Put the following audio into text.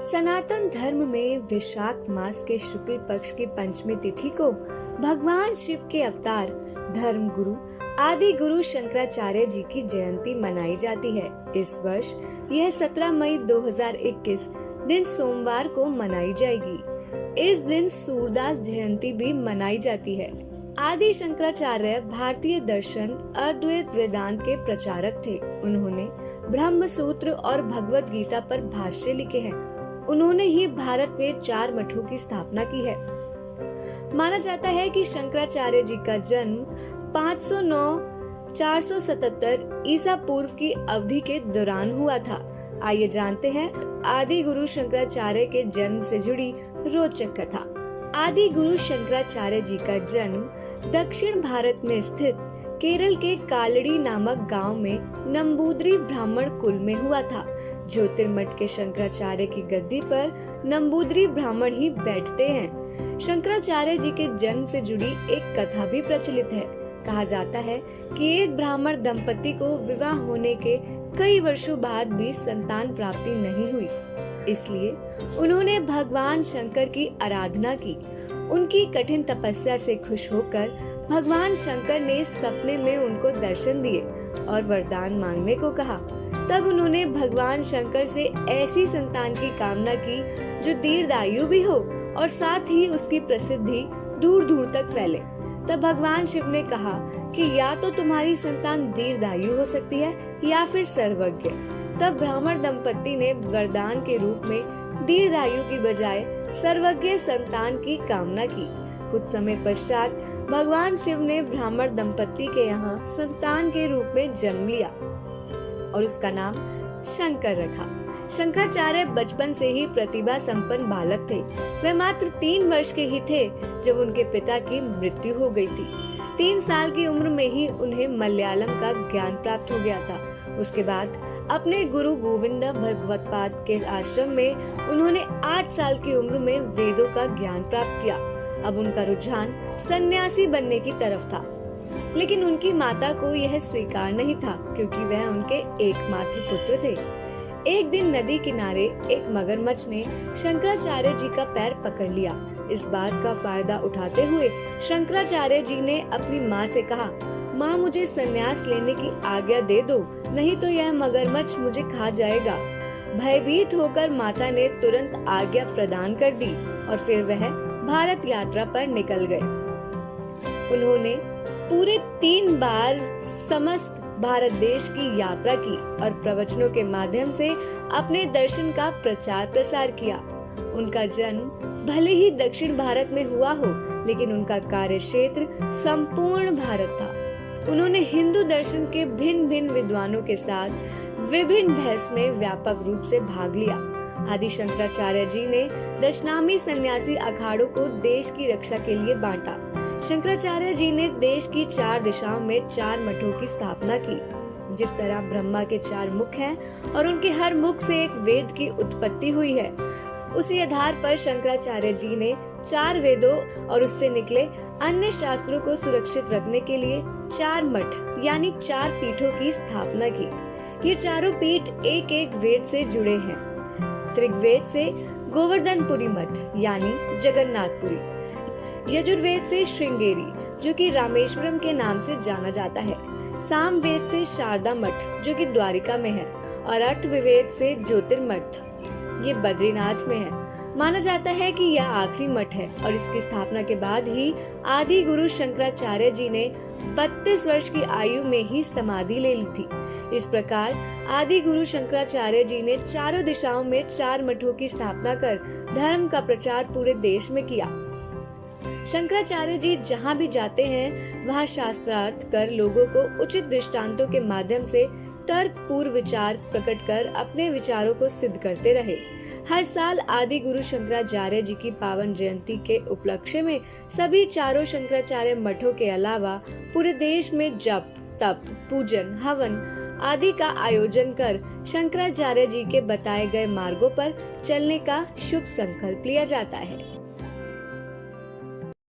सनातन धर्म में विशाख मास के शुक्ल पक्ष की पंचमी तिथि को भगवान शिव के अवतार धर्म गुरु आदि गुरु शंकराचार्य जी की जयंती मनाई जाती है। इस वर्ष यह 17 मई 2021 दिन सोमवार को मनाई जाएगी। इस दिन सूरदास जयंती भी मनाई जाती है। आदि शंकराचार्य भारतीय दर्शन अद्वैत वेदांत के प्रचारक थे। उन्होंने ब्रह्म सूत्र और भगवत गीता पर भाष्य लिखे हैं। उन्होंने ही भारत में 4 मठों की स्थापना की है। माना जाता है कि शंकराचार्य जी का जन्म 509-477 ईसा पूर्व की अवधि के दौरान हुआ था। आइए जानते हैं आदि गुरु शंकराचार्य के जन्म से जुड़ी रोचक कथा। आदि गुरु शंकराचार्य जी का जन्म दक्षिण भारत में स्थित केरल के कालड़ी नामक गांव में नंबूद्री ब्राह्मण कुल में हुआ था। ज्योतिर्मठ के शंकराचार्य की गद्दी पर नंबूद्री ब्राह्मण ही बैठते हैं। शंकराचार्य जी के जन्म से जुड़ी एक कथा भी प्रचलित है। कहा जाता है कि एक ब्राह्मण दंपति को विवाह होने के कई वर्षों बाद भी संतान प्राप्ति नहीं हुई, इसलिए उन्होंने भगवान शंकर की आराधना की। उनकी कठिन तपस्या से खुश होकर भगवान शंकर ने सपने में उनको दर्शन दिए और वरदान मांगने को कहा। तब उन्होंने भगवान शंकर से ऐसी संतान की कामना की जो दीर्घायु भी हो और साथ ही उसकी प्रसिद्धि दूर दूर तक फैले। तब भगवान शिव ने कहा कि या तो तुम्हारी संतान दीर्घायु हो सकती है या फिर सर्वज्ञ। तब ब्राह्मण दंपति ने वरदान के रूप में दीर्घायु की बजाय सर्वज्ञ संतान की कामना की। कुछ समय पश्चात भगवान शिव ने ब्राह्मण दंपति के यहाँ संतान के रूप में जन्म लिया और उसका नाम शंकर रखा। शंकराचार्य बचपन से ही प्रतिभा संपन्न बालक थे। वे मात्र 3 वर्ष के ही थे जब उनके पिता की मृत्यु हो गई थी। 3 साल की उम्र में ही उन्हें मलयालम का ज्ञान प्राप्त हो गया था। उसके बाद अपने गुरु गोविंद भगवत्पाद के आश्रम में उन्होंने 8 साल की उम्र में वेदों का ज्ञान प्राप्त किया। अब उनका रुझान सन्यासी बनने की तरफ था, लेकिन उनकी माता को यह स्वीकार नहीं था क्योंकि वह उनके एकमात्र पुत्र थे। एक दिन नदी किनारे एक मगरमच्छ ने शंकराचार्य जी का पैर पकड़ लिया। इस बात का फायदा उठाते हुए शंकराचार्य जी ने अपनी माँ से कहा, माँ मुझे संन्यास लेने की आज्ञा दे दो, नहीं तो यह मगरमच्छ मुझे खा जाएगा। भयभीत होकर माता ने तुरंत आज्ञा प्रदान कर दी और फिर वह भारत यात्रा पर निकल गए। उन्होंने पूरे 3 बार समस्त भारत देश की यात्रा की और प्रवचनों के माध्यम से अपने दर्शन का प्रचार प्रसार किया। उनका जन्म भले ही दक्षिण भारत में हुआ हो, लेकिन उनका कार्य क्षेत्र संपूर्ण भारत था। उन्होंने हिंदू दर्शन के भिन्न भिन्न विद्वानों के साथ विभिन्न बहस में व्यापक रूप से भाग लिया। आदि शंकराचार्य जी ने दशनामी सन्यासी अखाड़ों को देश की रक्षा के लिए बांटा। शंकराचार्य जी ने देश की 4 दिशाओं में 4 मठों की स्थापना की। जिस तरह ब्रह्मा के 4 मुख हैं और उनके हर मुख से एक वेद की उत्पत्ति हुई है, उसी आधार पर शंकराचार्य जी ने 4 वेदों और उससे निकले अन्य शास्त्रों को सुरक्षित रखने के लिए 4 मठ यानी 4 पीठों की स्थापना की। ये चारों पीठ एक एक वेद से जुड़े हैं। ऋग्वेद से गोवर्धनपुरी मठ यानी जगन्नाथपुरी, यजुर्वेद से श्रृंगेरी जो कि रामेश्वरम के नाम से जाना जाता है, सामवेद से शारदा मठ जो कि द्वारिका में है और अर्थविवेद से ज्योतिर्मठ ये बद्रीनाथ में है। माना जाता है कि यह आखिरी मठ है और इसकी स्थापना के बाद ही आदि गुरु शंकराचार्य जी ने 32 वर्ष की आयु में ही समाधि ले ली थी। इस प्रकार आदि गुरु शंकराचार्य जी ने चारों दिशाओं में 4 मठों की स्थापना कर धर्म का प्रचार पूरे देश में किया। शंकराचार्य जी जहाँ भी जाते हैं वहाँ शास्त्रार्थ कर लोगों को उचित दृष्टांतों के माध्यम से तर्क पूर्व विचार प्रकट कर अपने विचारों को सिद्ध करते रहे। हर साल आदि गुरु शंकराचार्य जी की पावन जयंती के उपलक्ष्य में सभी चारों शंकराचार्य मठों के अलावा पूरे देश में जप, तप, पूजन, हवन आदि का आयोजन कर शंकराचार्य जी के बताए गए मार्गों पर चलने का शुभ संकल्प लिया जाता है।